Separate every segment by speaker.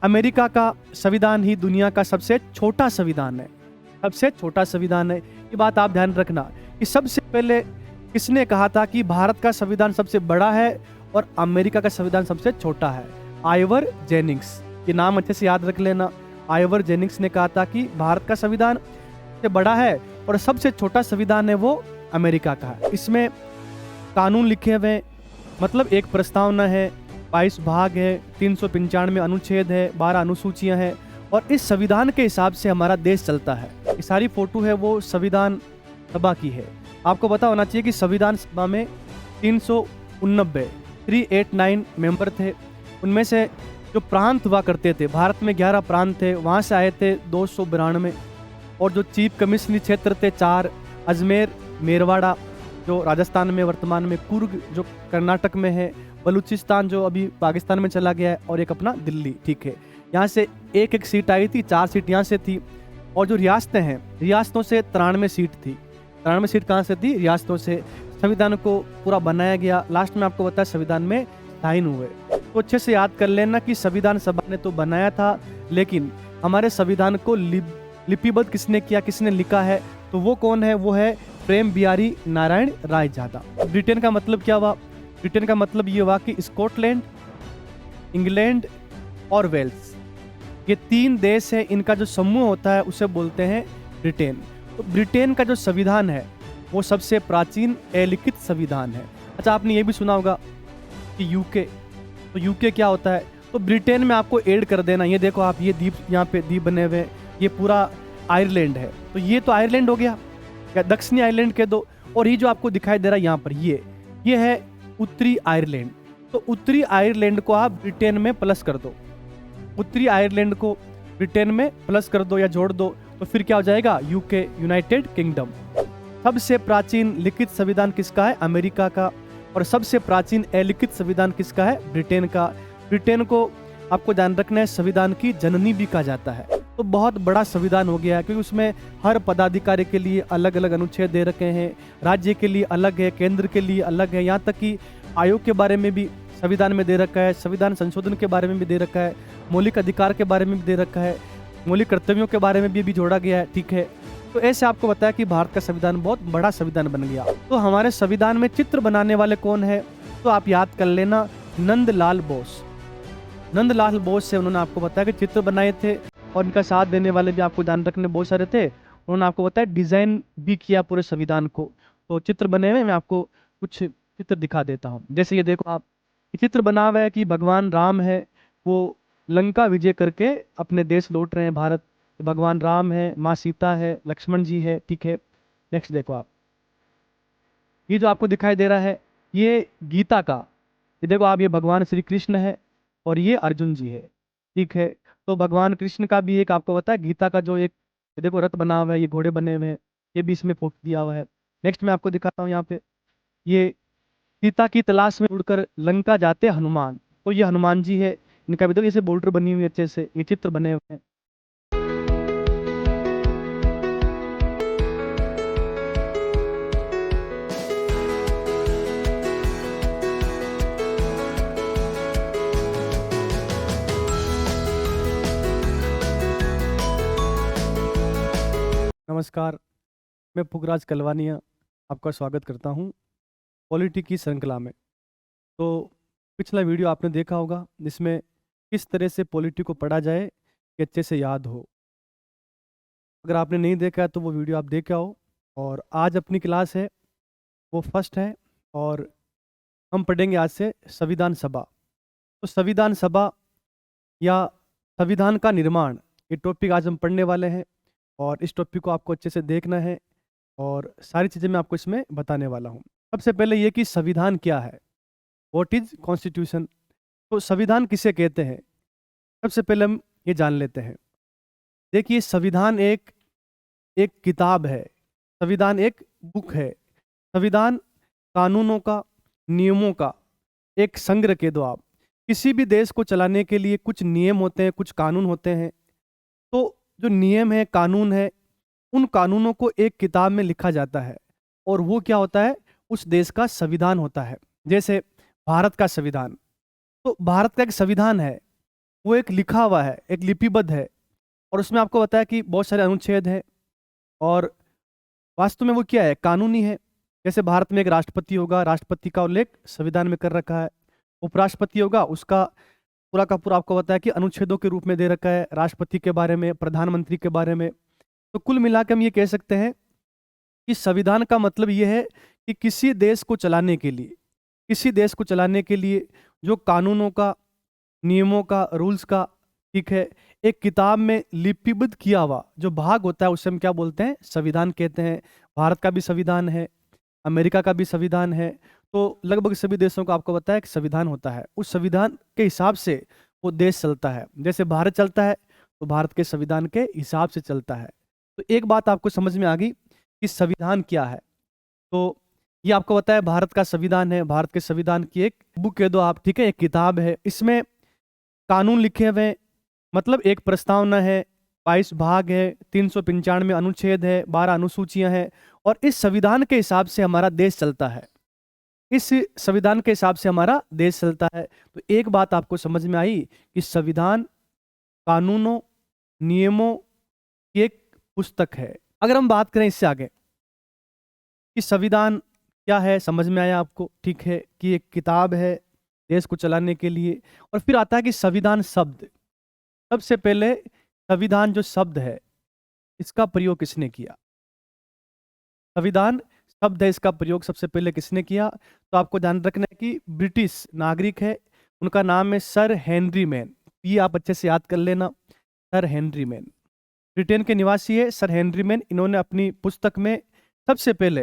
Speaker 1: America का संविधान ही दुनिया का सबसे छोटा संविधान है। सबसे छोटा संविधान है, ये बात आप ध्यान रखना कि सबसे पहले किसने कहा था कि भारत का संविधान सबसे बड़ा है और अमेरिका का संविधान सबसे छोटा है? Ivor Jennings. ये नाम अच्छे से याद रख लेना। आइवर जेनिंग्स ने कहा था कि भारत का संविधान सबसे बड़ा है और सबसे छोटा संविधान है वो अमेरिका का है। इसमें कानून लिखे हुए, मतलब एक प्रस्तावना है, 22 भाग है, 395 अनुच्छेद है, 12 अनुसूचियां हैं और इस संविधान के हिसाब से हमारा देश चलता है। ये सारी फोटो है वो संविधान सभा की है। आपको पता होना चाहिए कि संविधान सभा में 389 मेंबर थे। उनमें से जो प्रांत हुआ करते थे, भारत में 11 प्रांत थे, वहाँ से आए थे 292 और जो चीफ कमिश्नरी क्षेत्र थे 4, अजमेर, मेरवाड़ा जो राजस्थान में वर्तमान में, कुर्ग जो कर्नाटक में है, बलूचिस्तान जो अभी पाकिस्तान में चला गया है और एक अपना दिल्ली। ठीक है, यहाँ से एक एक सीट आई थी, 4 सीट यहाँ से थी। और जो रियासतें हैं, रियासतों से 93 सीट थी। 93 सीट कहाँ से थी? रियासतों से। संविधान को पूरा बनाया गया। लास्ट में आपको बताया संविधान में साइन हुए। तो अच्छे से याद कर लेना कि संविधान सभा ने तो बनाया था, लेकिन हमारे संविधान को लिपिबद्ध किसने किया, किसने लिखा है? तो वो कौन है? वो है प्रेम बिहारी नारायण रायजादा। ब्रिटेन का मतलब क्या हुआ? ब्रिटेन का मतलब ये हुआ कि स्कॉटलैंड, इंग्लैंड और वेल्स, ये 3 देश है, इनका जो समूह होता है उसे बोलते हैं ब्रिटेन। तो ब्रिटेन का जो संविधान है वो सबसे प्राचीन अलिखित संविधान है। अच्छा, आपने ये भी सुना होगा कि यूके, तो यूके क्या होता है? तो ब्रिटेन में आपको ऐड कर देना। ये देखो आप, ये द्वीप, यहाँ पे द्वीप बने हुए, ये पूरा आयरलैंड है। तो ये तो आयरलैंड हो गया, या दक्षिणी आयरलैंड के दो। और ये जो आपको दिखाई दे रहा है यहाँ पर, ये है उत्तरी आयरलैंड। तो उत्तरी आयरलैंड को आप ब्रिटेन में प्लस कर दो, उत्तरी आयरलैंड को ब्रिटेन में प्लस कर दो या जोड़ दो, तो फिर क्या हो जाएगा? UK, United kingdom. सबसे प्राचीन लिखित संविधान किसका है? अमेरिका का। और सबसे प्राचीन अलिखित संविधान किसका है? ब्रिटेन का। ब्रिटेन को आपको ध्यान रखना है संविधान की जननी भी कहा जाता है। तो बहुत बड़ा संविधान हो गया है, क्योंकि उसमें हर पदाधिकारी के लिए अलग अलग अनुच्छेद दे रखे हैं, राज्य के लिए अलग है, केंद्र के लिए अलग है, यहाँ तक कि आयोग के बारे में भी संविधान में दे रखा है, संविधान संशोधन के बारे में भी दे रखा है, मौलिक अधिकार के बारे में भी दे रखा है, मौलिक कर्तव्यों के बारे में भी जोड़ा गया है। ठीक है, तो ऐसे आपको बताया कि भारत का संविधान बहुत बड़ा संविधान बन गया। तो हमारे संविधान में चित्र बनाने वाले कौन है? तो आप याद कर लेना, नंदलाल बोस। नंदलाल बोस से उन्होंने आपको बताया कि चित्र बनाए थे, और इनका साथ देने वाले भी आपको ध्यान रखने बहुत सारे थे। उन्होंने आपको बताया डिजाइन भी किया पूरे संविधान को। तो चित्र बने हुए, मैं आपको कुछ चित्र दिखा देता हूँ। जैसे ये देखो आप, ये चित्र बना हुआ है कि भगवान राम है, वो लंका विजय करके अपने देश लौट रहे हैं भारत। भगवान राम है, माँ सीता है, लक्ष्मण जी है। ठीक है, नेक्स्ट देखो आप, ये जो आपको दिखाई दे रहा है ये गीता का, ये देखो आप, ये भगवान श्री कृष्ण है और ये अर्जुन जी है। ठीक है, तो भगवान कृष्ण का भी एक आपको पता है, गीता का जो एक, ये देखो रथ बना हुआ है, ये घोड़े बने हुए हैं, ये भी इसमें फोटो दिया हुआ है। नेक्स्ट मैं आपको दिखाता हूँ यहाँ पे, ये सीता की तलाश में उड़कर लंका जाते हनुमान, तो ये हनुमान जी है। इनका भी देखो जैसे बॉर्डर बनी हुई है, अच्छे से ये चित्र बने हुए हैं। नमस्कार, मैं पुखराज कलवानिया आपका स्वागत करता हूँ पॉलिटी की श्रृंखला में। तो पिछला वीडियो आपने देखा होगा, जिसमें किस तरह से पॉलिटी को पढ़ा जाए कि अच्छे से याद हो। अगर आपने नहीं देखा है तो वो वीडियो आप देख आओ। और आज अपनी क्लास है वो फर्स्ट है, और हम पढ़ेंगे आज से संविधान सभा। तो संविधान सभा या संविधान का निर्माण, ये टॉपिक आज हम पढ़ने वाले हैं, और इस टॉपिक को आपको अच्छे से देखना है और सारी चीज़ें मैं आपको इसमें बताने वाला हूँ। सबसे पहले ये कि संविधान क्या है, व्हाट इज कॉन्स्टिट्यूशन। तो संविधान किसे कहते हैं, सबसे पहले हम ये जान लेते हैं। देखिए, संविधान एक एक किताब है, संविधान एक बुक है। संविधान कानूनों का, नियमों का एक संग्रह कह दो आप। किसी भी देश को चलाने के लिए कुछ नियम होते हैं, कुछ कानून होते हैं। तो जो नियम है, कानून है, उन कानूनों को एक किताब में लिखा जाता है, और वो क्या होता है? उस देश का संविधान होता है। जैसे भारत का संविधान, तो भारत का एक संविधान है, वो एक लिखा हुआ है, एक लिपिबद्ध है, और उसमें आपको बताया कि बहुत सारे अनुच्छेद हैं, और वास्तव में वो क्या है, कानूनी है। जैसे भारत में एक राष्ट्रपति होगा, राष्ट्रपति का उल्लेख संविधान में कर रखा है। उपराष्ट्रपति होगा, उसका पूरा का पूरा आपको बताया कि अनुच्छेदों के रूप में दे रखा है, राष्ट्रपति के बारे में, प्रधानमंत्री के बारे में। तो कुल मिलाकर हम ये कह सकते हैं कि संविधान का मतलब ये है कि किसी देश को चलाने के लिए, किसी देश को चलाने के लिए जो कानूनों का, नियमों का, रूल्स का, ठीक है, एक किताब में लिपिबद्ध किया हुआ जो भाग होता है उसे हम क्या बोलते हैं, संविधान कहते हैं। भारत का भी संविधान है, अमेरिका का भी संविधान है, तो लगभग सभी देशों का आपको बताया कि संविधान होता है। उस संविधान के हिसाब से वो देश चलता है। जैसे भारत चलता है तो भारत के संविधान के हिसाब से चलता है। तो एक बात आपको समझ में आ गई कि संविधान क्या है। तो ये आपको बताया भारत का संविधान है। भारत के संविधान की एक बुक कह दो आप, ठीक है, एक किताब है। इसमें कानून लिखे हुए हैं, मतलब एक प्रस्तावना है, 22 भाग है, 395 अनुच्छेद है, 12 अनुसूचियां हैं, और इस संविधान के हिसाब से हमारा देश चलता है। इस संविधान के हिसाब से हमारा देश चलता है। तो एक बात आपको समझ में आई कि संविधान कानूनों, नियमों की एक पुस्तक है। अगर हम बात करें इससे आगे कि संविधान क्या है, समझ में आया आपको, ठीक है, कि एक किताब है देश को चलाने के लिए। और फिर आता है कि संविधान शब्द। सबसे पहले संविधान जो शब्द है इसका प्रयोग किसने किया? संविधान शब्द है, इसका प्रयोग सबसे पहले किसने किया? तो आपको ध्यान रखना है कि ब्रिटिश नागरिक है, उनका नाम है सर हेनरी मैन। ये आप अच्छे से याद कर लेना, सर हेनरी मैन ब्रिटेन के निवासी है, सर हेनरी मैन। इन्होंने अपनी पुस्तक में सबसे पहले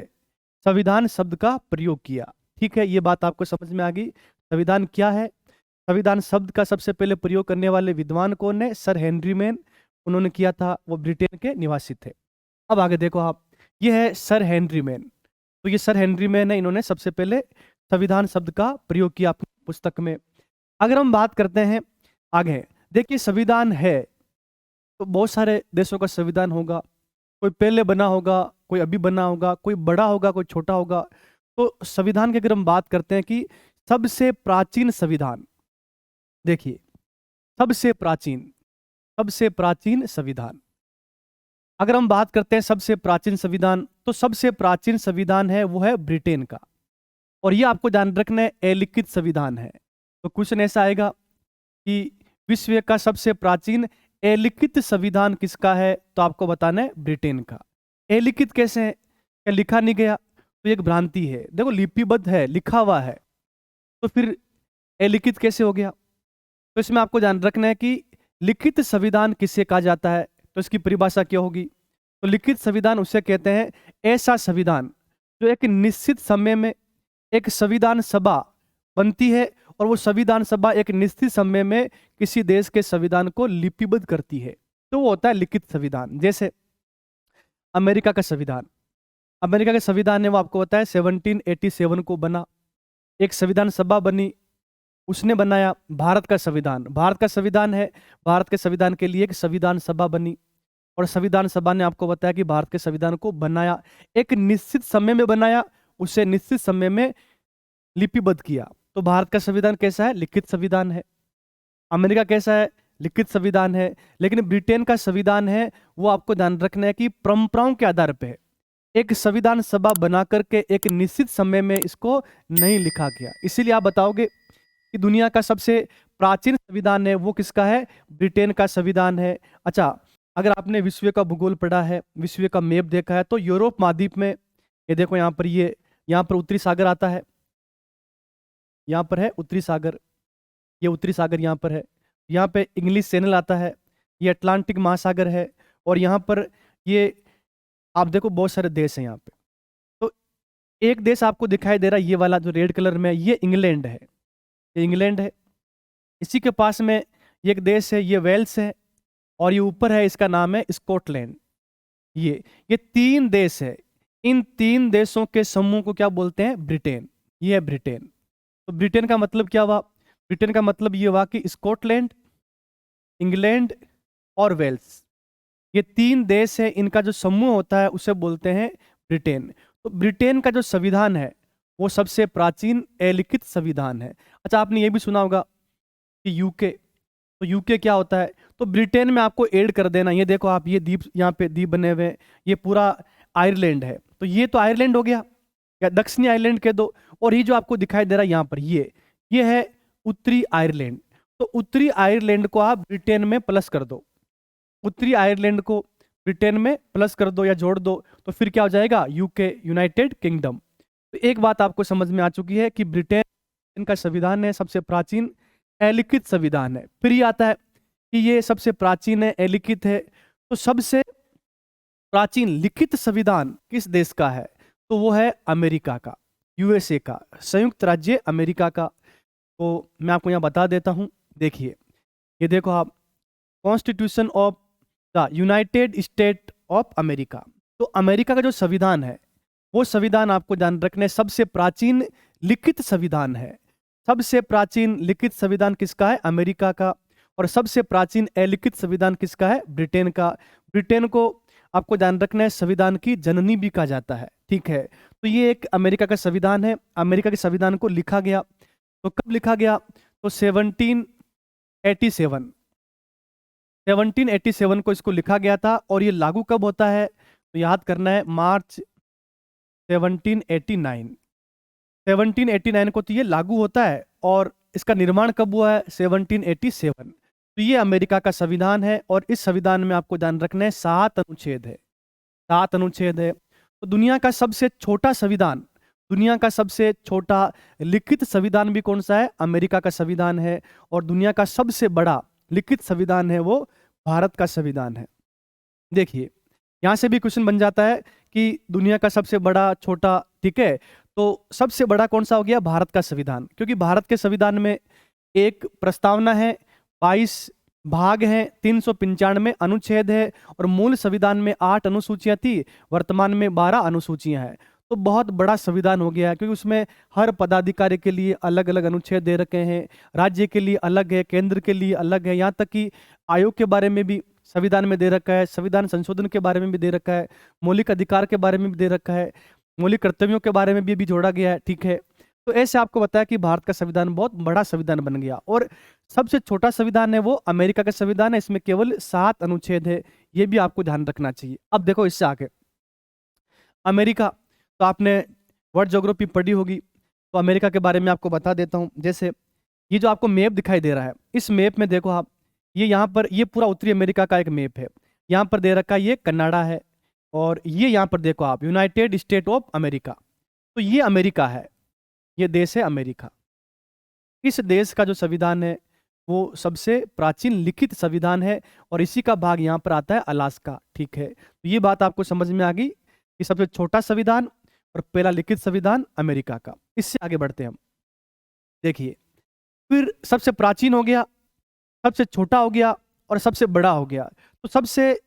Speaker 1: संविधान शब्द का प्रयोग किया। ठीक है, ये बात आपको समझ में आ गई। संविधान क्या है, संविधान शब्द का सबसे पहले प्रयोग करने वाले विद्वान कौन है? Sir Henry man. उन्होंने किया था, वो ब्रिटेन के निवासी थे। अब आगे देखो आप, ये है सर हेनरी मैन। तो ये सर हेनरी मैन है, इन्होंने सबसे पहले संविधान शब्द का प्रयोग किया अपनी पुस्तक में। अगर हम बात करते हैं आगे, देखिए संविधान है तो बहुत सारे देशों का संविधान होगा। कोई पहले बना होगा, कोई अभी बना होगा, कोई बड़ा होगा, कोई छोटा होगा। तो संविधान की अगर हम बात करते हैं कि सबसे प्राचीन संविधान, देखिए सबसे प्राचीन, सबसे प्राचीन संविधान, अगर हम बात करते हैं सबसे प्राचीन संविधान, तो सबसे प्राचीन संविधान है वो है ब्रिटेन का। और ये आपको ध्यान रखना है, अलिखित संविधान है। तो क्वेश्चन ऐसा आएगा कि विश्व का सबसे प्राचीन अलिखित संविधान किसका है? तो आपको बताना है ब्रिटेन का। अलिखित कैसे है? क्या लिखा नहीं गया? तो एक भ्रांति है। देखो लिपिबद्ध है, लिखा हुआ है, तो फिर अलिखित कैसे हो गया? तो इसमें आपको ध्यान रखना है कि लिखित संविधान किसे कहा जाता है, तो इसकी परिभाषा क्या होगी? तो लिखित संविधान उसे कहते हैं ऐसा संविधान जो एक निश्चित समय में एक संविधान सभा बनती है, और वो संविधान सभा एक निश्चित समय में किसी देश के संविधान को लिपिबद्ध करती है, तो वो होता है लिखित संविधान। जैसे अमेरिका का संविधान, अमेरिका का संविधान है वो आपको पता है 1787 को बना, एक संविधान सभा बनी, उसने बनाया। भारत का संविधान, भारत का संविधान है, भारत के संविधान के लिए एक संविधान सभा बनी, और संविधान सभा ने आपको बताया कि भारत के संविधान को बनाया, एक निश्चित समय में बनाया, उसे निश्चित समय में लिपिबद्ध किया। तो भारत का संविधान कैसा है? लिखित संविधान है। अमेरिका कैसा है? लिखित संविधान है। लेकिन ब्रिटेन का संविधान है वो आपको ध्यान रखना है कि परंपराओं के आधार पे है, एक संविधान सभा बना करके एक निश्चित समय में इसको नहीं लिखा गया। इसीलिए आप बताओगे कि दुनिया का सबसे प्राचीन संविधान है वो किसका है? ब्रिटेन का संविधान है। अच्छा, अगर आपने विश्व का भूगोल पढ़ा है, विश्व का मैप देखा है, तो यूरोप महाद्वीप में ये देखो यहाँ पर, ये यहाँ पर उत्तरी सागर आता है, यहाँ पर है उत्तरी सागर, ये उत्तरी सागर यहाँ पर है। यहाँ पे इंग्लिश चैनल आता है, ये अटलांटिक महासागर है, और यहाँ पर ये आप देखो बहुत सारे देश हैं यहाँ पे। तो एक देश आपको दिखाई दे रहा है, ये वाला जो रेड कलर में है, ये इंग्लैंड है, ये इंग्लैंड है। इसी के पास में ये एक देश है, ये वेल्स है, और ये ऊपर है, इसका नाम है स्कॉटलैंड। ये तीन देश है। इन तीन देशों के समूह को क्या बोलते हैं? ब्रिटेन। ये है ब्रिटेन। तो ब्रिटेन का मतलब क्या हुआ? ब्रिटेन का मतलब ये हुआ कि स्कॉटलैंड, इंग्लैंड और वेल्स, ये तीन देश है, इनका जो समूह होता है उसे बोलते हैं ब्रिटेन। तो ब्रिटेन का जो संविधान है वो सबसे प्राचीन अलिखित संविधान है। अच्छा, आपने ये भी सुना होगा कि यूके, तो यूके क्या होता है? तो ब्रिटेन में आपको ऐड कर देना। ये देखो आप, ये द्वीप, यहाँ पे द्वीप बने हुए हैं, ये पूरा आयरलैंड है। तो ये तो आयरलैंड हो गया, या दक्षिणी आयरलैंड के दो। और ये जो आपको दिखाई दे रहा है यहाँ पर, ये है उत्तरी आयरलैंड। तो उत्तरी आयरलैंड को आप ब्रिटेन में प्लस कर दो, उत्तरी आयरलैंड को ब्रिटेन में प्लस कर दो या जोड़ दो, तो फिर क्या हो जाएगा? UK, United kingdom. तो एक बात आपको समझ में आ चुकी है कि ब्रिटेन का संविधान है सबसे प्राचीन अलिखित संविधान है। फिर ये आता है कि ये सबसे प्राचीन है, अलिखित है। तो सबसे प्राचीन लिखित संविधान किस देश का है? तो वो है अमेरिका का, यूएसए का, संयुक्त राज्य अमेरिका का। तो मैं आपको यहाँ बता देता हूँ, देखिए, ये देखो आप, constitution of the United state of America. तो अमेरिका का जो संविधान है, वो संविधान आपको ध्यान रखने, सबसे प्राचीन लिखित संविधान है। सबसे प्राचीन लिखित संविधान किसका है? अमेरिका का। और सबसे प्राचीन अलिखित संविधान किसका है? ब्रिटेन का। ब्रिटेन को आपको ध्यान रखना है संविधान की जननी भी कहा जाता है, ठीक है। तो ये एक अमेरिका का संविधान है। अमेरिका के संविधान को लिखा गया, तो कब लिखा गया? तो 1787, 1787 को इसको लिखा गया था। और ये लागू कब होता है? तो याद करना है, मार्च 1789, 1789 को तो ये लागू होता है। और इसका निर्माण कब हुआ है? 1787। तो ये अमेरिका का संविधान है। और इस संविधान में आपको ध्यान रखना है 7 अनुच्छेद है, 7 अनुच्छेद है। तो दुनिया का सबसे छोटा संविधान, दुनिया का सबसे छोटा लिखित संविधान भी कौन सा है? अमेरिका का संविधान है। और दुनिया का सबसे बड़ा लिखित संविधान है वो भारत का संविधान है। देखिए, यहाँ से भी क्वेश्चन बन जाता है कि दुनिया का सबसे बड़ा, छोटा, ठीक है। तो सबसे बड़ा कौन सा हो गया? भारत का संविधान, क्योंकि भारत के संविधान में एक प्रस्तावना है, 22 भाग हैं, 395 अनुच्छेद है। और मूल संविधान में 8 अनुसूचियां थी, वर्तमान में 12 अनुसूचियां हैं। तो बहुत बड़ा संविधान हो गया है, क्योंकि उसमें हर पदाधिकारी के लिए अलग अलग अनुच्छेद दे रखे हैं, राज्य के लिए अलग है, केंद्र के लिए अलग है, यहाँ तक कि आयोग के बारे में भी संविधान में दे रखा है, संविधान संशोधन के बारे में भी दे रखा है, मौलिक अधिकार के बारे में भी दे रखा है, मौलिक कर्तव्यों के बारे में भी जोड़ा गया है, ठीक है। तो ऐसे आपको बताया कि भारत का संविधान बहुत बड़ा संविधान बन गया। और सबसे छोटा संविधान है वो अमेरिका का संविधान है, इसमें केवल 7 अनुच्छेद है। ये भी आपको ध्यान रखना चाहिए। अब देखो इससे आगे अमेरिका, तो आपने वर्ल्ड ज्योग्राफी पढ़ी होगी, तो अमेरिका के बारे में आपको बता देता हूँ। जैसे ये जो आपको मैप दिखाई दे रहा है, इस मैप में देखो आप, ये यहाँ पर, ये पूरा उत्तरी अमेरिका का एक मैप है। यहाँ पर दे रखा है ये कनाडा है, और ये यहाँ पर देखो आप यूनाइटेड स्टेट ऑफ अमेरिका। तो ये अमेरिका है, ये देश है अमेरिका। इस देश का जो संविधान है वो सबसे प्राचीन लिखित संविधान है। और इसी का भाग यहाँ पर आता है अलास्का, ठीक है। तो ये बात आपको समझ में आ गई कि सबसे छोटा संविधान और पहला लिखित संविधान अमेरिका का। इससे आगे बढ़ते हैं हम। देखिए, फिर सबसे प्राचीन हो गया, सबसे छोटा हो गया, और सबसे बड़ा हो गया। तो सबसे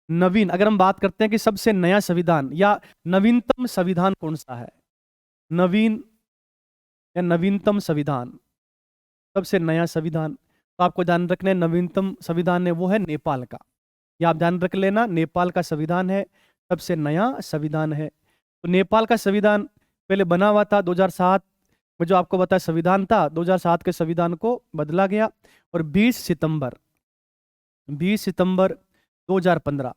Speaker 1: नवीन, अगर हम बात करते हैं कि सबसे नया संविधान या नवीनतम संविधान कौन सा है, नवीन या नवीनतम संविधान, सबसे नया संविधान, तो आपको ध्यान रखना है नवीनतम संविधान है वो है नेपाल का। या आप ध्यान रख लेना, नेपाल का संविधान है सबसे नया संविधान है। तो नेपाल का संविधान पहले बना हुआ था 2007 में, जो आपको बताया संविधान था, 2007 के संविधान को बदला गया। और 20 सितंबर 2015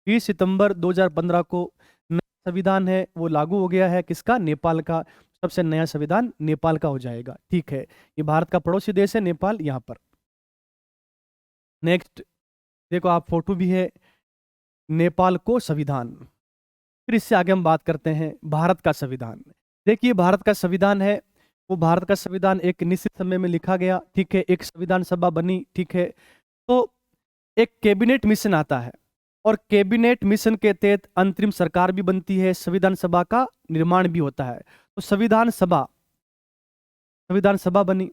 Speaker 1: 20 सितंबर 2015 को नया संविधान है वो लागू हो गया है। किसका? नेपाल का। सबसे नया संविधान नेपाल का हो जाएगा, ठीक है। ये भारत का पड़ोसी देश है नेपाल, यहाँ पर। नेक्स्ट देखो आप, फोटो भी है नेपाल को संविधान। फिर इससे आगे हम बात करते हैं भारत का संविधान। देखिए, भारत का संविधान है वो, भारत का संविधान एक निश्चित समय में लिखा गया, ठीक है। एक संविधान सभा बनी, ठीक है। तो एक कैबिनेट मिशन आता है, और कैबिनेट मिशन के तहत अंतरिम सरकार भी बनती है, संविधान सभा का निर्माण भी होता है। तो संविधान सभा बनी।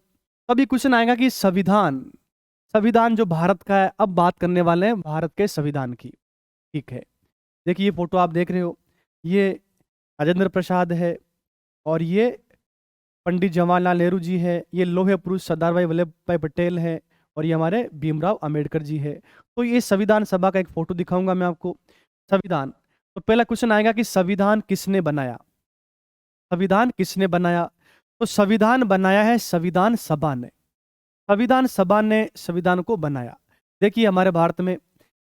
Speaker 1: तभी क्वेश्चन आएगा कि संविधान जो भारत का है, अब बात करने वाले हैं भारत के संविधान की, ठीक है। देखिए, ये फोटो आप देख रहे हो, ये राजेंद्र प्रसाद है, और ये पंडित जवाहरलाल नेहरू जी है, ये लौह पुरुष सरदार वल्लभ भाई पटेल है, और ये हमारे भीमराव अंबेडकर जी है। तो ये संविधान सभा का एक फोटो दिखाऊंगा मैं आपको। संविधान, तो पहला क्वेश्चन आएगा कि संविधान किसने बनाया? संविधान किसने बनाया? तो संविधान बनाया है संविधान सभा ने। संविधान सभा ने संविधान को बनाया। देखिए हमारे भारत में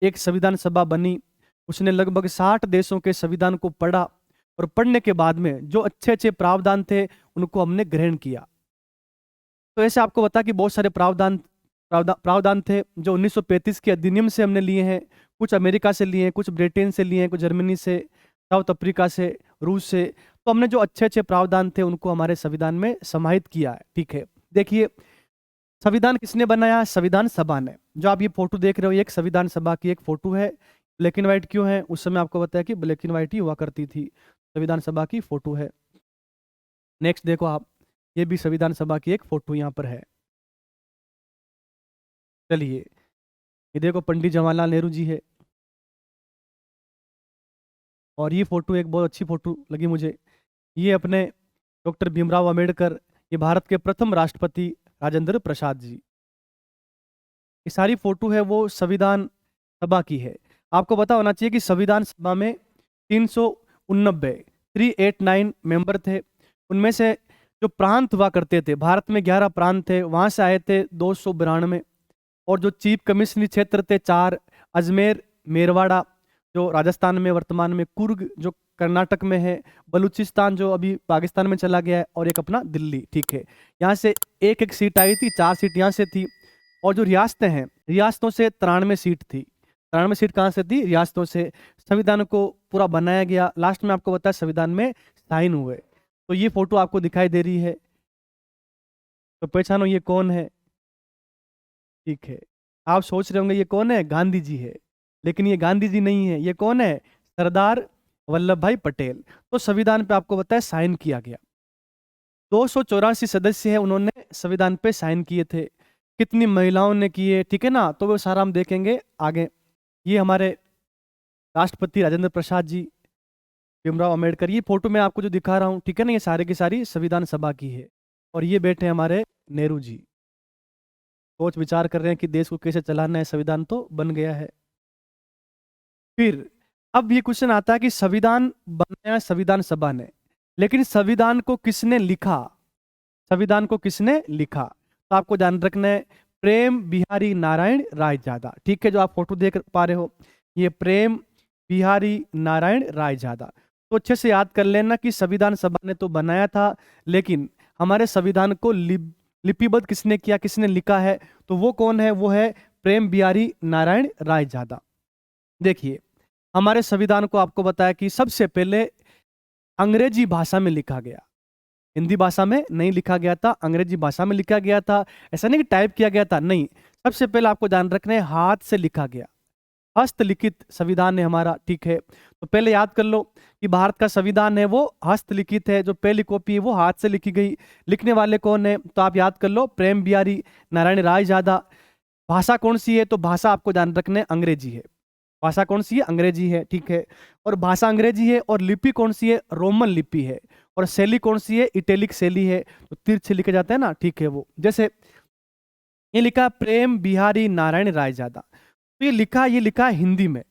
Speaker 1: एक संविधान सभा बनी, उसने लगभग 60 देशों के संविधान को पढ़ा और पढ़ने के बाद में जो अच्छे अच्छे प्रावधान थे उनको हमने ग्रहण किया। तो ऐसे आपको बता कि बहुत सारे प्रावधान थे जो 1935 के अधिनियम से हमने लिए हैं, कुछ अमेरिका से लिए हैं, कुछ ब्रिटेन से लिए हैं, कुछ जर्मनी से, साउथ अफ्रीका से, रूस से। तो हमने जो अच्छे अच्छे प्रावधान थे उनको हमारे संविधान में समाहित किया है। ठीक है, देखिए संविधान किसने बनाया? संविधान सभा ने। जो आप ये फोटो देख रहे हो ये एक संविधान सभा की एक फोटो है। ब्लैक एंड व्हाइट क्यों है? उस समय आपको बताया कि ब्लैक एंड व्हाइट ही हुआ करती थी। संविधान सभा की फोटो है। नेक्स्ट देखो आप, ये भी संविधान सभा की एक फोटो यहाँ पर है। चलिए ये देखो पंडित जवाहरलाल नेहरू जी है, और ये फोटो एक बहुत अच्छी फोटो लगी मुझे। ये अपने डॉक्टर भीमराव अंबेडकर, ये भारत के प्रथम राष्ट्रपति राजेंद्र प्रसाद जी। ये सारी फोटो है वो संविधान सभा की है। आपको पता होना चाहिए कि संविधान सभा में 389 मेंबर थे। उनमें से जो प्रांत हुआ करते थे, भारत में 11 प्रांत थे, वहां से आए थे 292। और जो चीफ कमिश्नरी क्षेत्र थे 4, अजमेर, मेरवाड़ा जो राजस्थान में वर्तमान में, कुर्ग जो कर्नाटक में है, बलूचिस्तान जो अभी पाकिस्तान में चला गया है, और एक अपना दिल्ली। ठीक है, यहाँ से एक एक सीट आई थी, 4 सीट यहाँ से थी। और जो रियासतें हैं, रियासतों से 93 सीट थी। 93 सीट कहाँ से थी? रियासतों से। संविधान को पूरा बनाया गया। लास्ट में आपको बताया संविधान में साइन हुए। तो ये फोटो आपको दिखाई दे रही है, तो पहचानो ये कौन है। ठीक है, आप सोच रहे होंगे ये कौन है? गांधी जी है, लेकिन ये गांधी जी नहीं है। ये कौन है? सरदार वल्लभ भाई पटेल। तो संविधान पे आपको बताया साइन किया गया। 284 सदस्य है, उन्होंने संविधान पे साइन किए थे। कितनी महिलाओं ने किए, ठीक है ना, तो वो सारा हम देखेंगे आगे। ये हमारे राष्ट्रपति राजेंद्र प्रसाद जी, भीमराव अंबेडकर। ये फोटो मैं आपको जो दिखा रहा हूँ, ठीक है ना, ये सारे की सारी संविधान सभा की है। और ये बैठे हमारे नेहरू जी, सोच विचार कर रहे हैं कि देश को कैसे चलाना है। संविधान तो बन गया है। फिर अब ये क्वेश्चन आता है कि संविधान बनाया संविधान सभा ने, लेकिन संविधान को किसने लिखा? संविधान को किसने लिखा? तो आपको ध्यान रखना है, प्रेम बिहारी नारायण रायजादा। ठीक है, जो आप फोटो देख पा रहे हो ये प्रेम बिहारी नारायण रायजादा। तो अच्छे से याद कर लेना कि संविधान सभा ने तो बनाया था, लेकिन हमारे संविधान को लिपिबद्ध किसने किया, किसने लिखा है? तो वो कौन है? वो है प्रेम बिहारी नारायण रायजादा। देखिए हमारे संविधान को आपको बताया कि सबसे पहले अंग्रेजी भाषा में लिखा गया। हिंदी भाषा में नहीं लिखा गया था, अंग्रेजी भाषा में लिखा गया था। ऐसा नहीं कि टाइप किया गया था, नहीं। सबसे पहले आपको ध्यान रखना है, हाथ से लिखा गया, हस्तलिखित संविधान है हमारा। ठीक है, तो पहले याद कर लो कि भारत का संविधान है वो हस्तलिखित है। जो पहली कॉपी है वो हाथ से लिखी गई। लिखने वाले कौन है? तो आप याद कर लो, प्रेम बिहारी नारायण रायजादा। भाषा कौन सी है? तो भाषा आपको ध्यान रखना है, अंग्रेजी है। भाषा कौन सी है? अंग्रेजी है। ठीक है, और भाषा अंग्रेजी है। और लिपि कौन सी है? रोमन लिपि है। और शैली कौन सी है? इटैलिक शैली है। तो तिरछे लिखे जाते हैं ना, ठीक है, वो जैसे ये लिखा प्रेम बिहारी नारायण रायजादा, तो ये लिखा है हिंदी में।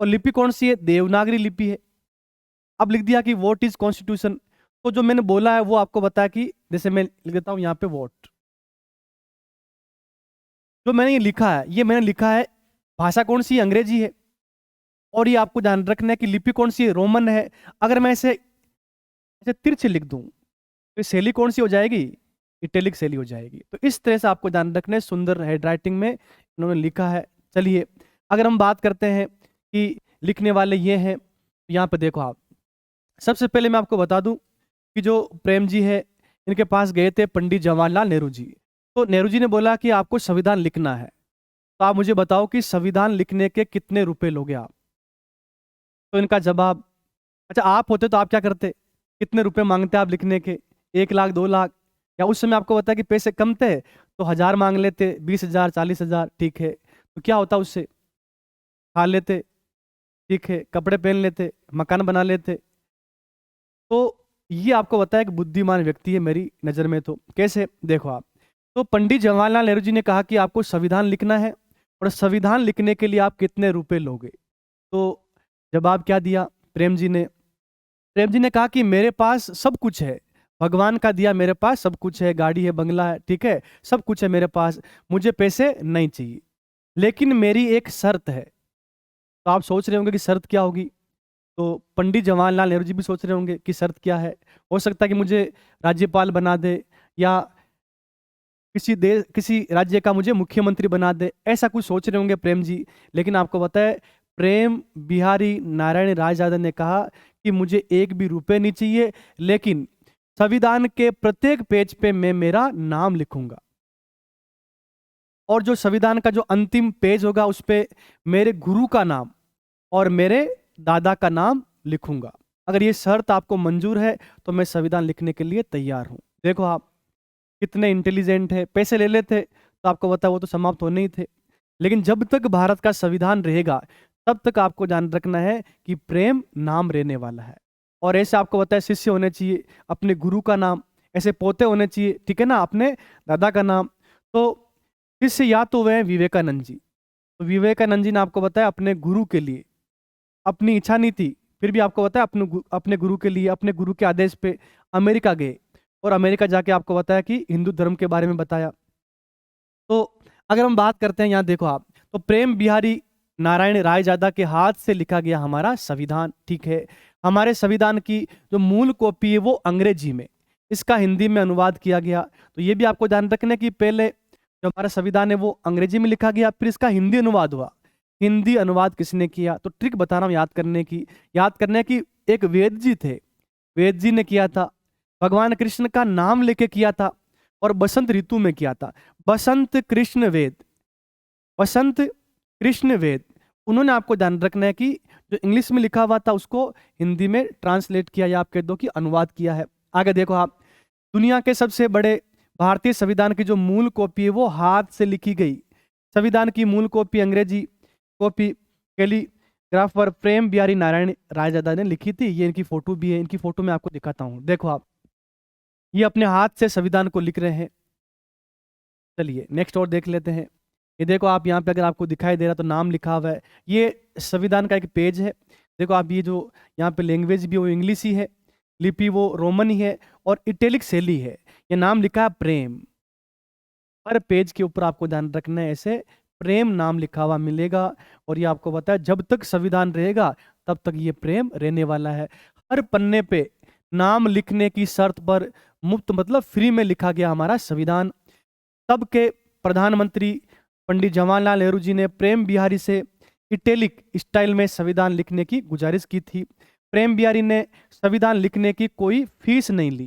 Speaker 1: और लिपि कौन सी है? देवनागरी लिपि है। अब लिख दिया कि वोट इज कॉन्स्टिट्यूशन। तो जो मैंने बोला है वो आपको बताया कि जैसे मैं लिख देता हूं यहाँ पे वोट, जो मैंने ये लिखा है, ये मैंने लिखा है, भाषा कौन सी है? अंग्रेजी है। और ये आपको ध्यान रखना है कि लिपि कौन सी है? रोमन है। अगर मैं ऐसे ऐसे तिरछे लिख दूं तो शैली कौन सी हो जाएगी? इटैलिक शैली हो जाएगी। तो इस तरह से आपको ध्यान रखना है, सुंदर हैंडराइटिंग में इन्होंने लिखा है। चलिए अगर हम बात करते हैं कि लिखने वाले ये हैं, तो यहाँ पे देखो आप, सबसे पहले मैं आपको बता दूं कि जो प्रेम जी है, इनके पास गए थे पंडित जवाहरलाल नेहरू जी। तो नेहरू जी ने बोला कि आपको संविधान लिखना है, तो आप मुझे बताओ कि संविधान लिखने के कितने रुपए लोगे आप? तो इनका जवाब, अच्छा आप होते तो आप क्या करते? कितने रुपए मांगते आप लिखने के? 1 लाख, 2 लाख? या उस समय आपको पता कि पैसे कम थे तो 1000 मांग लेते, 20,000, 40,000। ठीक है, तो क्या होता उससे? खा लेते, ठीक है, कपड़े पहन लेते, मकान बना लेते। तो ये आपको बताया कि बुद्धिमान व्यक्ति है मेरी नज़र में। तो कैसे? देखो आप, तो पंडित जवाहरलाल नेहरू जी ने कहा कि आपको संविधान लिखना है, और संविधान लिखने के लिए आप कितने रुपए लोगे? तो जवाब क्या दिया प्रेम जी ने? प्रेम जी ने कहा कि मेरे पास सब कुछ है, भगवान का दिया मेरे पास सब कुछ है, गाड़ी है, बंगला है, ठीक है, सब कुछ है मेरे पास, मुझे पैसे नहीं चाहिए, लेकिन मेरी एक शर्त है। तो आप सोच रहे होंगे कि शर्त क्या होगी? तो पंडित जवाहरलाल नेहरू जी भी सोच रहे होंगे कि शर्त क्या है। हो सकता है कि मुझे राज्यपाल बना दे, या किसी राज्य का मुझे मुख्यमंत्री बना दे, ऐसा कुछ सोच रहे होंगे प्रेम जी। लेकिन आपको पता है, प्रेम बिहारी नारायण रायजादा ने कहा कि मुझे एक भी रुपए नहीं चाहिए, लेकिन संविधान के प्रत्येक पेज पे मैं मेरा नाम लिखूंगा, और जो संविधान का जो अंतिम पेज होगा उस पे मेरे गुरु का नाम और मेरे दादा का नाम लिखूंगा। अगर ये शर्त आपको मंजूर है तो मैं संविधान लिखने के लिए तैयार हूं। देखो आप कितने इंटेलिजेंट है। पैसे ले लेते तो आपको पता वो तो समाप्त होने ही थे, लेकिन जब तक भारत का संविधान रहेगा तब तक आपको ध्यान रखना है कि प्रेम नाम रहने वाला है। और ऐसे आपको पता है शिष्य होने चाहिए, अपने गुरु का नाम, ऐसे पोते होने चाहिए, ठीक है ना, अपने दादा का नाम। तो शिष्य या तो वह विवेकानंद जी, तो विवेकानंद जी ने आपको बताया अपने गुरु के लिए, अपनी इच्छा नहीं थी, फिर भी आपको बताया अपने गुरु के लिए, अपने गुरु के आदेश पे अमेरिका गए, और अमेरिका जाके आपको बताया कि हिंदू धर्म के बारे में बताया। तो अगर हम बात करते हैं, यहाँ देखो आप, तो प्रेम बिहारी नारायण रायजादा के हाथ से लिखा गया हमारा संविधान, ठीक है। हमारे संविधान की जो मूल कॉपी है वो अंग्रेजी में, इसका हिंदी में अनुवाद किया गया। तो ये भी आपको ध्यान रखना है कि पहले जो हमारा संविधान है वो अंग्रेजी में लिखा गया, फिर इसका हिंदी अनुवाद हुआ। हिंदी अनुवाद किसने किया? तो ट्रिक बता रहा हूँ याद करने की। एक वेद जी थे, वेद जी ने किया था, भगवान कृष्ण का नाम लेके किया था, और बसंत ऋतु में किया था। बसंत कृष्ण वेद, बसंत कृष्ण वेद। उन्होंने, आपको ध्यान रखना है कि जो इंग्लिश में लिखा हुआ था उसको हिंदी में ट्रांसलेट किया, या आप कह दो कि अनुवाद किया है। आगे देखो आप, दुनिया के सबसे बड़े भारतीय संविधान की जो मूल कॉपी है वो हाथ से लिखी गई संविधान की मूल कॉपी, अंग्रेजी कॉपी कैलीग्राफर प्रेम बिहारी नारायण रायजादा ने लिखी थी। ये इनकी फोटो भी है, इनकी फोटो मैं आपको दिखाता हूँ। देखो आप, ये अपने हाथ से संविधान को लिख रहे हैं। चलिए नेक्स्ट और देख लेते हैं। ये देखो आप, यहाँ पे अगर आपको दिखाई दे रहा तो नाम लिखा हुआ है। ये संविधान का एक पेज है। देखो आप, ये जो यहाँ पे लैंग्वेज भी वो इंग्लिश ही है, लिपि वो रोमन ही है, और इटैलिक शैली है। ये नाम लिखा है प्रेम। हर पेज के ऊपर आपको ध्यान रखना है, ऐसे प्रेम नाम लिखा हुआ मिलेगा। और ये आपको पता है जब तक संविधान रहेगा तब तक ये प्रेम रहने वाला है। हर पन्ने पे नाम लिखने की शर्त पर मुफ्त मतलब फ्री में लिखा गया हमारा संविधान। तब के प्रधानमंत्री पंडित जवाहरलाल नेहरू जी ने प्रेम बिहारी से इटैलिक स्टाइल में संविधान लिखने की गुजारिश की थी। प्रेम बिहारी ने संविधान लिखने की कोई फीस नहीं ली,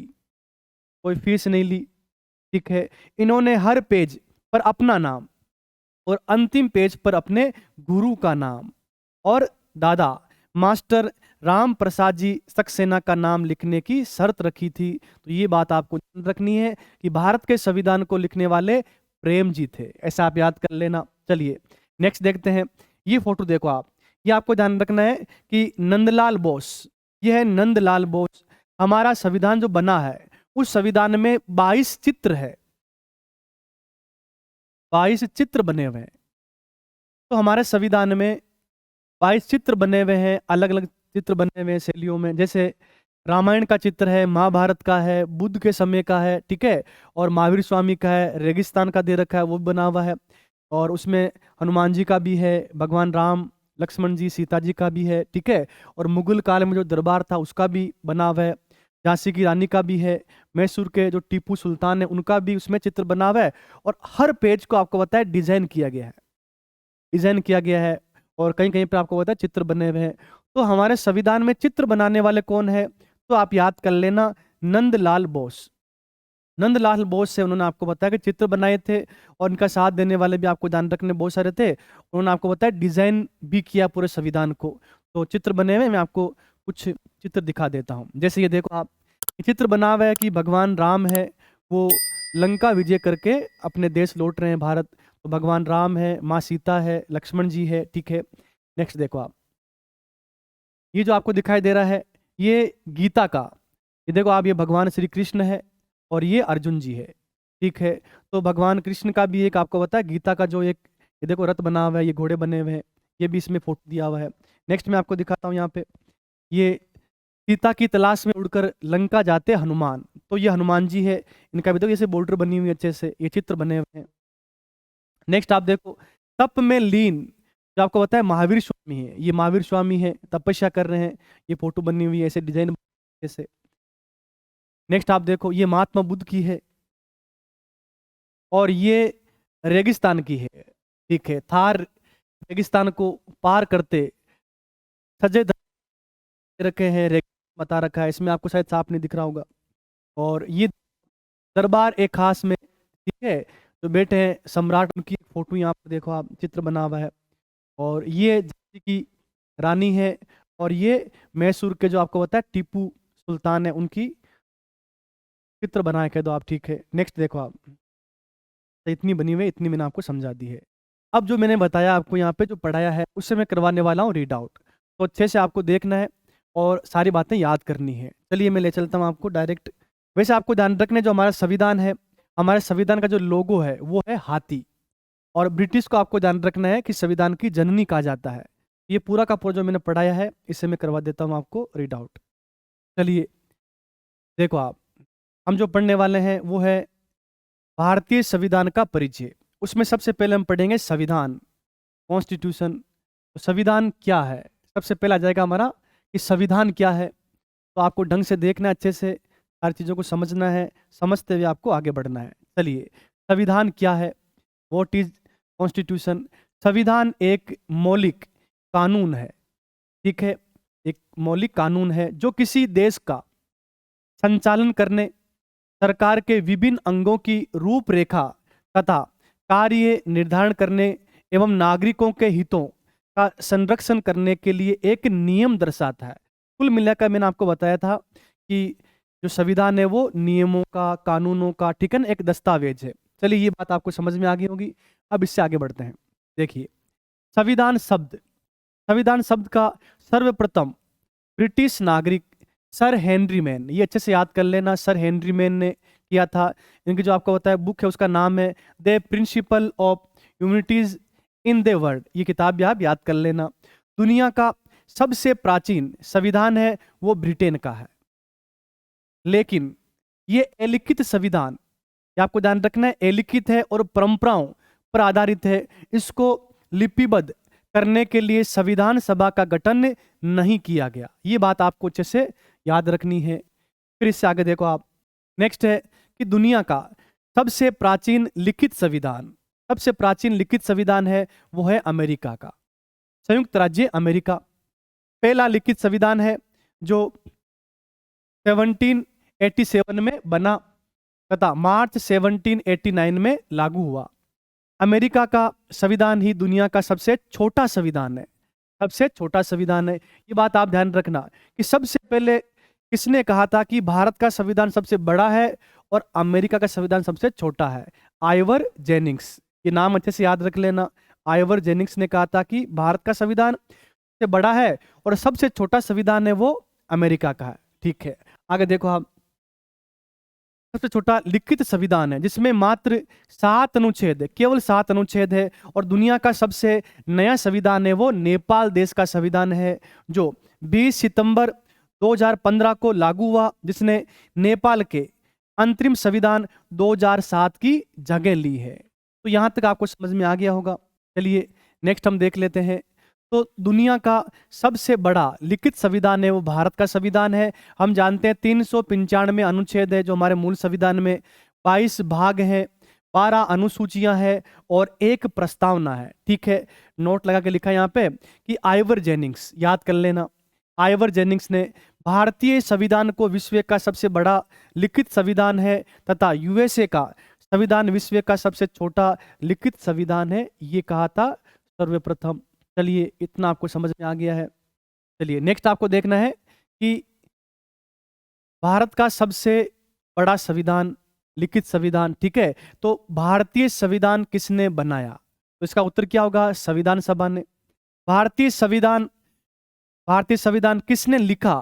Speaker 1: कोई फीस नहीं ली, ठीक है। इन्होंने हर पेज पर अपना नाम और अंतिम पेज पर अपने गुरु का नाम और दादा मास्टर राम प्रसाद जी सक्सेना का नाम लिखने की शर्त रखी थी। तो ये बात आपको रखनी है कि भारत के संविधान को लिखने वाले प्रेम जी थे, ऐसा आप याद कर लेना। चलिए नेक्स्ट देखते हैं। ये फोटो देखो आप, ये आपको ध्यान रखना है कि नंदलाल बोस, ये है नंदलाल बोस। हमारा संविधान जो बना है उस संविधान में 22 चित्र है, 22 चित्र बने हुए हैं। तो हमारे संविधान में 22 चित्र बने हुए हैं, अलग अलग चित्र बने हुए हैं शैलियों में। जैसे रामायण का चित्र है, महाभारत का है, बुद्ध के समय का है, ठीक है, और महावीर स्वामी का है, रेगिस्तान का दे रखा है वो बना हुआ है, और उसमें हनुमान जी का भी है, भगवान राम लक्ष्मण जी सीता जी का भी है, ठीक है, और मुगल काल में जो दरबार था उसका भी बना हुआ है, झांसी की रानी का भी है, मैसूर के जो टीपू सुल्तान है उनका भी उसमें चित्र बना हुआ है। और हर पेज को आपको पता है डिजाइन किया गया है, डिजाइन किया गया है, और कहीं कहीं पर आपको पता है चित्र बने हुए हैं। तो हमारे संविधान में चित्र बनाने वाले कौन है? तो आप याद कर लेना, नंदलाल बोस। नंदलाल बोस से उन्होंने आपको बताया कि चित्र बनाए थे, और इनका साथ देने वाले भी आपको ध्यान रखने बहुत सारे थे। उन्होंने आपको बताया डिजाइन भी किया पूरे संविधान को। तो चित्र बने हुए, मैं आपको कुछ चित्र दिखा देता हूँ। जैसे ये देखो आप, ये चित्र बना हुआ है कि भगवान राम है, वो लंका विजय करके अपने देश लौट रहे हैं भारत। तो भगवान राम है, माँ सीता है, लक्ष्मण जी है, ठीक है। नेक्स्ट देखो आप, ये जो आपको दिखाई दे रहा है ये गीता का, ये देखो आप, ये भगवान श्री कृष्ण है और ये अर्जुन जी है, ठीक है। तो भगवान कृष्ण का भी एक आपको पता है गीता का जो एक, ये देखो रथ बना हुआ है, ये घोड़े बने हुए हैं, ये भी इसमें फोटो दिया हुआ है। नेक्स्ट मैं आपको दिखाता हूँ यहाँ पे, ये सीता की तलाश में उड़कर लंका जाते हनुमान, तो ये हनुमान जी है। इनका भी देखो जैसे बॉर्डर बनी हुई है, अच्छे से ये चित्र बने हुए हैं। नेक्स्ट आप देखो, तप में लीन, जो आपको बताया महावीर स्वामी है, ये महावीर स्वामी है, तपस्या कर रहे हैं, ये फोटो बनी हुई है ऐसे डिजाइन से। नेक्स्ट आप देखो, ये महात्मा बुद्ध की है और ये रेगिस्तान की है, ठीक है। थार रेगिस्तान को पार करते सजे रखे हैं, बता रखा है इसमें, आपको शायद साफ नहीं दिख रहा होगा। और ये दरबार एक खास में, ठीक है, जो बैठे हैं सम्राट, उनकी फोटो यहाँ पर देखो आप, चित्र बना हुआ है। और ये झांसी की रानी है, और ये मैसूर के जो आपको बताया टीपू सुल्तान है, उनकी चित्र बनाए कह दो आप, ठीक है। नेक्स्ट देखो आप, तो इतनी बनी हुई है, इतनी मैंने आपको समझा दी है। अब जो मैंने बताया आपको यहाँ पे जो पढ़ाया है, उससे मैं करवाने वाला हूँ रीड आउट, तो अच्छे से आपको देखना है और सारी बातें याद करनी है। चलिए मैं ले चलता हूँ आपको डायरेक्ट। वैसे आपको ध्यान रखना है, जो हमारा संविधान है, हमारे संविधान का जो लोगो है वो है हाथी, और ब्रिटिश को आपको ध्यान रखना है कि संविधान की जननी कहा जाता है। ये पूरा का पूरा जो मैंने पढ़ाया है, इससे मैं करवा देता हूँ आपको रीड आउट। चलिए देखो आप, हम जो पढ़ने वाले हैं वो है भारतीय संविधान का परिचय। उसमें सबसे पहले हम पढ़ेंगे संविधान, कॉन्स्टिट्यूशन। तो संविधान क्या है, सबसे पहला आ जाएगा हमारा कि संविधान क्या है। तो आपको ढंग से देखना है, अच्छे से सारी चीज़ों को समझना है, समझते हुए आपको आगे बढ़ना है। चलिए, संविधान क्या है, व्हाट इज कॉन्स्टिट्यूशन। संविधान एक मौलिक कानून है, ठीक है, एक मौलिक कानून है जो किसी देश का संचालन करने, सरकार के विभिन्न अंगों की रूपरेखा तथा कार्य निर्धारण करने एवं नागरिकों के हितों का संरक्षण करने के लिए एक नियम दर्शाता है। कुल मिलाकर मैंने आपको बताया था कि जो संविधान है वो नियमों का, कानूनों का, ठीक है ना, एक दस्तावेज है। चलिए ये बात आपको समझ में आ गई होगी। अब इससे आगे बढ़ते हैं। देखिए, संविधान शब्द का सर्वप्रथम ब्रिटिश नागरिक सर हेनरी मैन, ये अच्छे से याद कर लेना, सर हेनरी मैन ने किया था। इनकी जो आपको बताया बुक है उसका नाम है the principle of humanities in the world, ये किताब भी आप याद कर लेना। दुनिया का सबसे प्राचीन संविधान है वो ब्रिटेन का है, लेकिन ये अलिखित संविधान, ये आपको ध्यान रखना है, अलिखित है और परंपराओं पर आधारित है। इसको लिपिबद्ध करने के लिए संविधान सभा का गठन नहीं किया गया, ये बात आपको अच्छे से याद रखनी है। फिर इससे आगे देखो आप, नेक्स्ट है कि दुनिया का सबसे प्राचीन लिखित संविधान, सबसे प्राचीन लिखित संविधान है वो है अमेरिका का, संयुक्त राज्य अमेरिका। पहला लिखित संविधान है जो 1787 में बना तथा मार्च 1789 में लागू हुआ। अमेरिका का संविधान ही दुनिया का सबसे छोटा संविधान है, सबसे छोटा संविधान है। ये बात आप ध्यान रखना कि सबसे पहले किसने कहा था कि भारत का संविधान सबसे बड़ा है और अमेरिका का संविधान सबसे छोटा है? आइवर जेनिंग्स, ये नाम अच्छे से याद रख लेना। आइवर जेनिंग्स ने कहा था कि भारत का संविधान सबसे बड़ा है और सबसे छोटा संविधान है वो अमेरिका का है, ठीक है। आगे देखो आप, सबसे छोटा लिखित संविधान है जिसमें मात्र 7 अनुच्छेद है, केवल 7 अनुच्छेद है। और दुनिया का सबसे नया संविधान है वो नेपाल देश का संविधान है, जो 20 सितंबर 2015 को लागू हुआ, जिसने नेपाल के अंतरिम संविधान 2007 की जगह ली है। तो यहाँ तक आपको समझ में आ गया होगा। चलिए नेक्स्ट हम देख लेते हैं। तो दुनिया का सबसे बड़ा लिखित संविधान है वो भारत का संविधान है। हम जानते हैं 395 अनुच्छेद है जो हमारे मूल संविधान में, 22 भाग हैं, 12 अनुसूचियां हैं और एक प्रस्तावना है, ठीक है। नोट लगा के लिखा है यहाँ पे कि आइवर जेनिंग्स, याद कर लेना, आइवर जेनिंग्स ने भारतीय संविधान को विश्व का सबसे बड़ा लिखित संविधान है तथा यूएसए का संविधान विश्व का सबसे छोटा लिखित संविधान है, ये कहा था सर्वप्रथम। चलिए इतना आपको समझ में आ गया है। चलिए नेक्स्ट आपको देखना है कि भारत का सबसे बड़ा संविधान, लिखित संविधान, ठीक है। तो भारतीय संविधान किसने बनाया? तो इसका उत्तर क्या होगा? संविधान सभा ने। भारतीय संविधान किसने लिखा?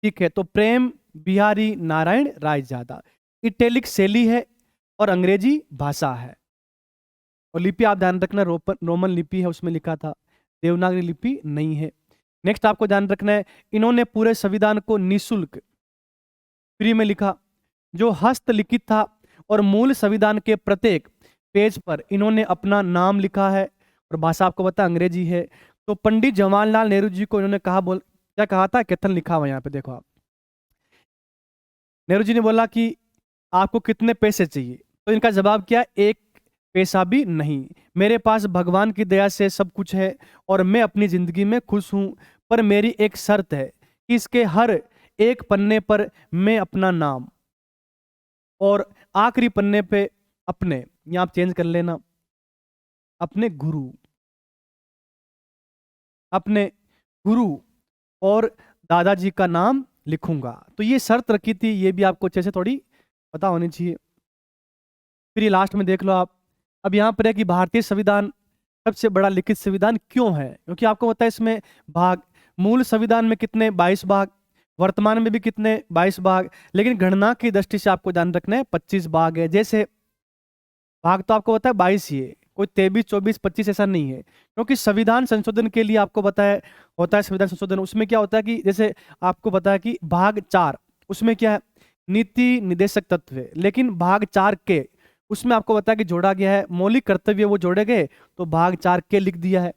Speaker 1: ठीक है, तो प्रेम बिहारी नारायण रायजादा। इटैलिक शैली है और अंग्रेजी भाषा है। और लिपि आप ध्यान रखना, रोमन लिपि है उसमें लिखा था, देवनागरी लिपि नहीं है। नेक्स्ट आपको ध्यान रखना है, इन्होंने पूरे संविधान को निःशुल्क फ्री में लिखा, जो हस्तलिखित था, और मूल संविधान के प्रत्येक पेज पर इन्होंने अपना नाम लिखा है, और भाषा आपको पता अंग्रेजी है। तो पंडित जवाहरलाल नेहरू जी को इन्होंने क्या कहा था, कथन लिखा हुआ यहाँ पे देखो आप। नेहरू जी ने बोला कि आपको कितने पैसे चाहिए, तो इनका जवाब क्या, एक पैसा भी नहीं, मेरे पास भगवान की दया से सब कुछ है और मैं अपनी जिंदगी में खुश हूं, पर मेरी एक शर्त है कि इसके हर एक पन्ने पर मैं अपना नाम और आखिरी पन्ने पे अपने, या आप चेंज कर लेना, अपने गुरु और दादाजी का नाम लिखूंगा। तो ये शर्त रखी थी, ये भी आपको अच्छे से थोड़ी पता होनी चाहिए। फिर ये लास्ट में देख लो आप, अब यहाँ पर है कि भारतीय संविधान सबसे बड़ा लिखित संविधान क्यों है, क्योंकि आपको पता है इसमें भाग, मूल संविधान में कितने 22 भाग, वर्तमान में भी कितने 22 भाग, लेकिन गणना की दृष्टि से आपको ध्यान रखना है 25 भाग है। जैसे भाग तो आपको पता है 22 ही है, कोई 23, 24, 25 ऐसा नहीं है, क्योंकि संविधान संशोधन के लिए आपको पता है होता है संविधान संशोधन। उसमें क्या होता है कि जैसे आपको पता है कि भाग 4 उसमें क्या है, नीति निर्देशक तत्व है, लेकिन भाग 4 के उसमें आपको पता है कि जोड़ा गया है मौलिक कर्तव्य, वो जोड़े गए तो भाग 4 के लिख दिया है,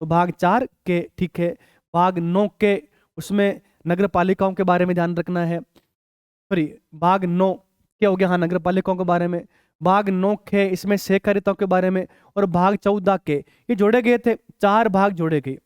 Speaker 1: तो भाग 4 के ठीक है। भाग 9 के उसमें नगर पालिकाओं के बारे में ध्यान रखना है, सॉरी भाग 9 क्या हो गया, हाँ नगर पालिकाओं के बारे में। भाग 9 के इसमें सहकारिताओं के बारे में, और भाग 14 के ये जोड़े गए थे, 4 भाग जोड़े गए,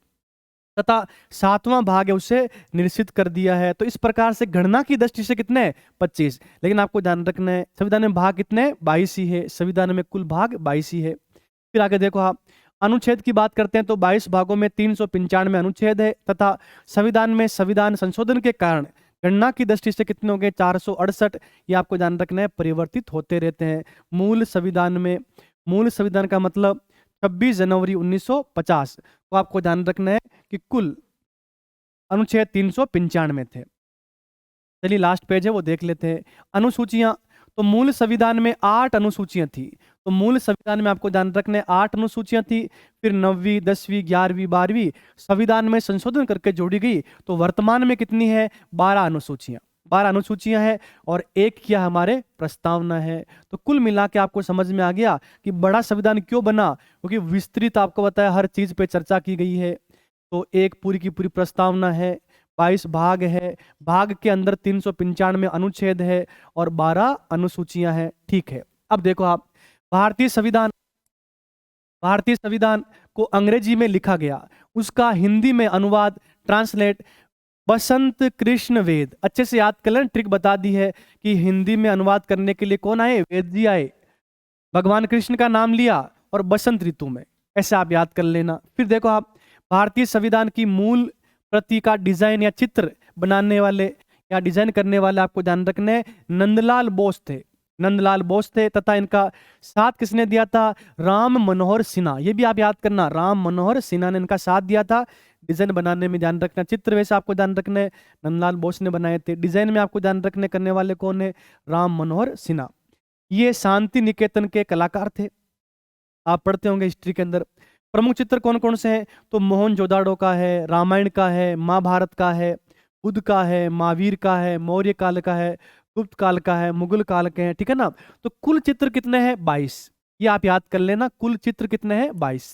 Speaker 1: तथा 7वां भाग है उसे निश्चित कर दिया है। तो इस प्रकार से गणना की दृष्टि से कितने 25, लेकिन आपको ध्यान रखना है संविधान में भाग कितने 22 ही है, संविधान में कुल भाग 22 ही है। फिर आगे देखो आप, अनुच्छेद की बात करते हैं तो 22 भागों में 395 अनुच्छेद है, तथा संविधान में संविधान संशोधन के कारण गणना की दृष्टि से कितने हो गए 468। ये आपको ध्यान रखना है, परिवर्तित होते रहते हैं। मूल संविधान का मतलब 26 जनवरी 1950 को आपको ध्यान रखना है कि कुल अनुच्छेद 395 थे। चलिए लास्ट पेज है वो देख लेते हैं। अनुसूचियां, तो मूल संविधान में 8 अनुसूचियां थी, तो मूल संविधान में आपको ध्यान रखना है 8 अनुसूचियां थी। फिर 9वीं 10वीं 11वीं 12वीं संविधान में संशोधन करके जोड़ी गई, तो वर्तमान में कितनी है 12 अनुसूचियां हैं, और एक क्या हमारे प्रस्तावना है। तो कुल मिला के आपको समझ में आ गया कि बड़ा संविधान क्यों बना, क्योंकि विस्तृत आपको बताया हर चीज पे चर्चा की गई है। तो एक पूरी की पूरी प्रस्तावना है, 22 भाग है, भाग के अंदर 395 अनुच्छेद है और 12 अनुसूचियां हैं, ठीक है। अब देखो आप, भारतीय संविधान को अंग्रेजी में लिखा गया, उसका हिंदी में अनुवाद ट्रांसलेट बसंत कृष्ण वेद, अच्छे से याद कर लें, ट्रिक बता दी है कि हिंदी में अनुवाद करने के लिए कौन आए, वेद जी आए, भगवान कृष्ण का नाम लिया और बसंत ऋतु में, ऐसे आप याद कर लेना। फिर देखो आप, भारतीय संविधान की मूल प्रति का डिजाइन या चित्र बनाने वाले या डिजाइन करने वाले आपको ध्यान रखना है नंदलाल बोस थे, तथा इनका साथ किसने दिया था, राम मनोहर सिन्हा। ये भी आप याद करना, राम मनोहर सिन्हा ने इनका साथ दिया था डिजाइन बनाने में, ध्यान रखना। चित्र वैसे आपको ध्यान रखना है नंदलाल बोस ने बनाए थे, डिजाइन में आपको ध्यान रखने करने वाले कौन है, राम मनोहर सिन्हा। ये शांति निकेतन के कलाकार थे, आप पढ़ते होंगे हिस्ट्री के अंदर। प्रमुख चित्र कौन कौन से हैं, तो मोहनजोदाड़ो का है, रामायण का है, महाभारत का है, बुद्ध का है, महावीर का है, मौर्य काल का है, गुप्त काल का है, मुगल काल के हैं, ठीक है ना। तो कुल चित्र कितने हैं 22, ये आप याद कर लेना, कुल चित्र कितने हैं 22।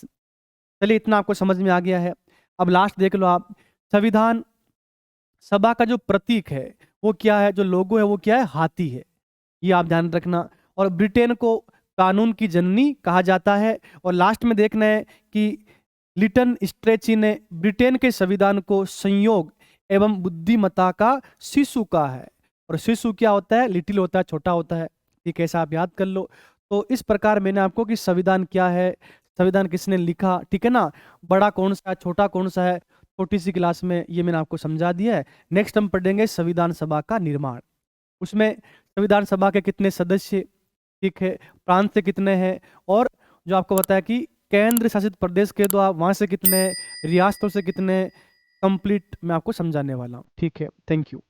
Speaker 1: चलिए इतना आपको समझ में आ गया है। अब लास्ट देख लो आप, संविधान सभा का जो प्रतीक है वो क्या है, जो लोगो है वो क्या है, हाथी है, ये आप ध्यान रखना। और ब्रिटेन को कानून की जननी कहा जाता है। और लास्ट में देखना है कि लिटन स्ट्रेची ने ब्रिटेन के संविधान को संयोग एवं बुद्धिमत्ता का शिशु कहा है, और शिशु क्या होता है, लिटिल होता है, छोटा होता है, ठीक है, ऐसा आप याद कर लो। तो इस प्रकार मैंने आपको कि संविधान क्या है, संविधान किसने लिखा, ठीक है ना, बड़ा कौन सा है, छोटा कौन सा है, छोटी सी क्लास में ये मैंने आपको समझा दिया है। नेक्स्ट हम पढ़ेंगे संविधान सभा का निर्माण, उसमें संविधान सभा के कितने सदस्य, ठीक है, प्रांत से कितने हैं, और जो आपको बताया कि केंद्र शासित प्रदेश के द्वारा वहां से कितने, रियासतों से कितने, कंप्लीट मैं आपको समझाने वाला हूँ, ठीक है। Thank you.